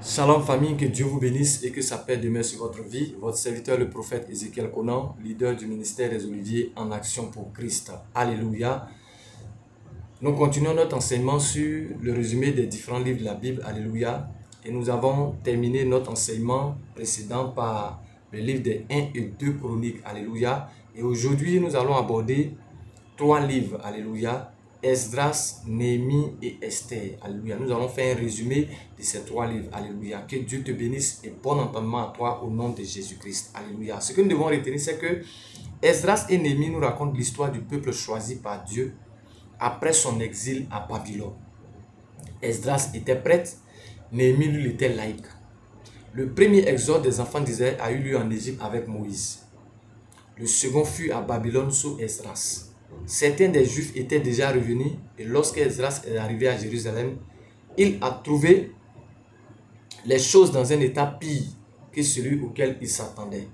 Shalom famille, que Dieu vous bénisse et que sa paix demeure sur votre vie. Votre serviteur le prophète Ézéchiel Conan, leader du ministère des Oliviers en action pour Christ. Alléluia. Nous continuons notre enseignement sur le résumé des différents livres de la Bible. Alléluia. Et nous avons terminé notre enseignement précédent par le livre des 1 et 2 Chroniques. Alléluia. Et aujourd'hui, nous allons aborder 3 livres. Alléluia. Esdras, Néhémie et Esther. Alléluia. Nous allons faire un résumé de ces 3 livres. Alléluia. Que Dieu te bénisse et bon entendement à toi au nom de Jésus-Christ. Alléluia. Ce que nous devons retenir, c'est que Esdras et Néhémie nous racontent l'histoire du peuple choisi par Dieu après son exil à Babylone. Esdras était prêtre, Néhémie lui était laïque. Le premier exode des enfants d'Israël a eu lieu en Égypte avec Moïse. Le second fut à Babylone sous Esdras. Certains des Juifs étaient déjà revenus et lorsque Esdras est arrivé à Jérusalem, il a trouvé les choses dans un état pire que celui auquel il s'attendait.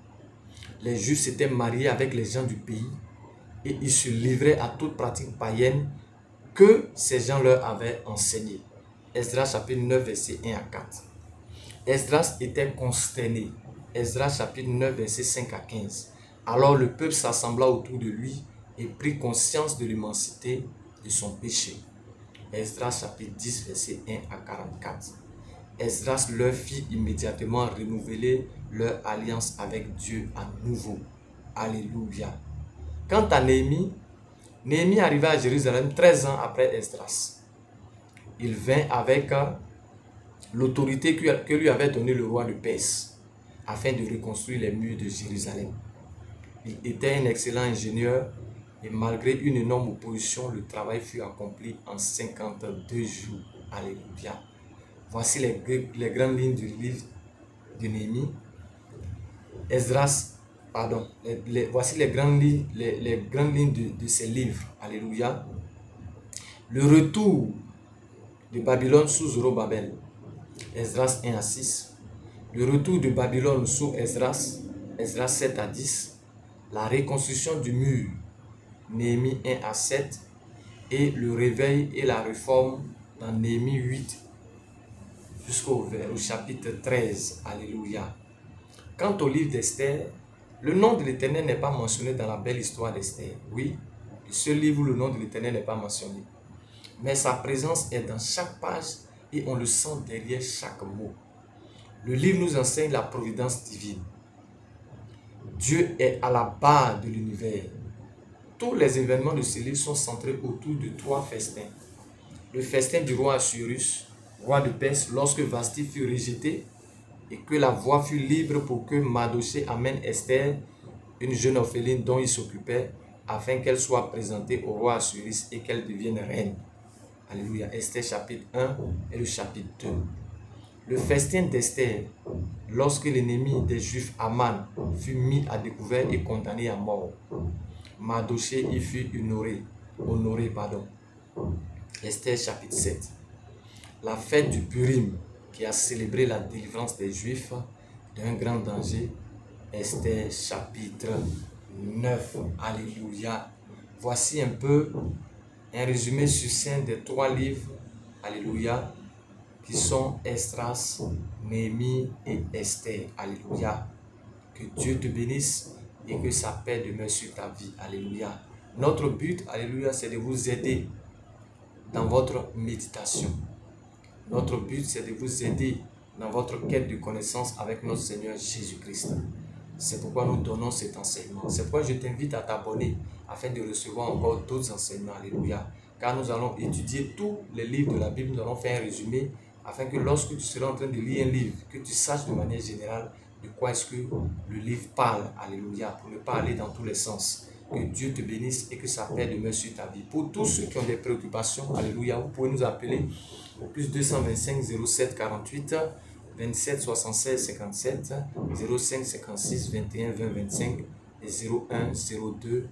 Les Juifs s'étaient mariés avec les gens du pays et ils se livraient à toute pratique païenne que ces gens leur avaient enseigné. Esdras chapitre 9 verset 1 à 4. Esdras était consterné. Esdras chapitre 9 verset 5 à 15. Alors le peuple s'assembla autour de lui et prit conscience de l'immensité de son péché. Esdras chapitre 10 verset 1 à 44. Esdras leur fit immédiatement renouveler leur alliance avec Dieu à nouveau. Alléluia. Quant à Néhémie, Néhémie arriva à Jérusalem 13 ans après Esdras. Il vint avec l'autorité que lui avait donnée le roi de Perse afin de reconstruire les murs de Jérusalem. Il était un excellent ingénieur et malgré une énorme opposition, le travail fut accompli en 52 jours. Alléluia. Voici les grandes lignes du livre de Néhémie. Voici les grandes lignes de ces livres. Alléluia. Le retour de Babylone sous Zorobabel. Esdras 1 à 6. Le retour de Babylone sous Esdras. Esdras 7 à 10. La reconstruction du mur. Néhémie 1 à 7. Et le réveil et la réforme dans Néhémie 8 jusqu'au chapitre 13. Alléluia. Quant au livre d'Esther, le nom de l'Éternel n'est pas mentionné dans la belle histoire d'Esther. Oui, le seul livre où le nom de l'Éternel n'est pas mentionné. Mais sa présence est dans chaque page et on le sent derrière chaque mot. Le livre nous enseigne la providence divine. Dieu est à la base de l'univers. Tous les événements de ce livre sont centrés autour de 3 festins. Le festin du roi Assuérus, roi de Perse, lorsque Vashti fut rejetée et que la voie fut libre pour que Mardochée amène Esther, une jeune orpheline dont il s'occupait, afin qu'elle soit présentée au roi Assuérus et qu'elle devienne reine. Alléluia. Esther chapitre 1 et le chapitre 2. Le festin d'Esther, lorsque l'ennemi des Juifs, Aman, fut mis à découvert et condamné à mort. Mardochée y fut honoré. Esther chapitre 7. La fête du Purim qui a célébré la délivrance des Juifs d'un grand danger. Esther chapitre 9. Alléluia. Voici un peu un résumé succinct des 3 livres. Alléluia. Qui sont Esdras, Néhémie et Esther. Alléluia. Que Dieu te bénisse et que sa paix demeure sur ta vie. Alléluia. Notre but, alléluia, c'est de vous aider dans votre méditation. Notre but, c'est de vous aider dans votre quête de connaissance avec notre Seigneur Jésus-Christ. C'est pourquoi nous donnons cet enseignement. C'est pourquoi je t'invite à t'abonner afin de recevoir encore d'autres enseignements. Alléluia. Car nous allons étudier tous les livres de la Bible. Nous allons faire un résumé afin que lorsque tu seras en train de lire un livre, que tu saches de manière générale de quoi est-ce que le livre parle. Alléluia. Pour ne pas aller dans tous les sens. Que Dieu te bénisse et que sa paix demeure sur ta vie. Pour tous ceux qui ont des préoccupations, alléluia, vous pouvez nous appeler au plus 225 07 48 27 76 57 05 56 21 20 25 et 01 02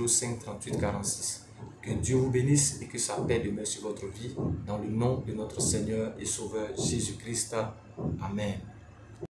05 38 46. Que Dieu vous bénisse et que sa paix demeure sur votre vie dans le nom de notre Seigneur et Sauveur Jésus-Christ. Amen.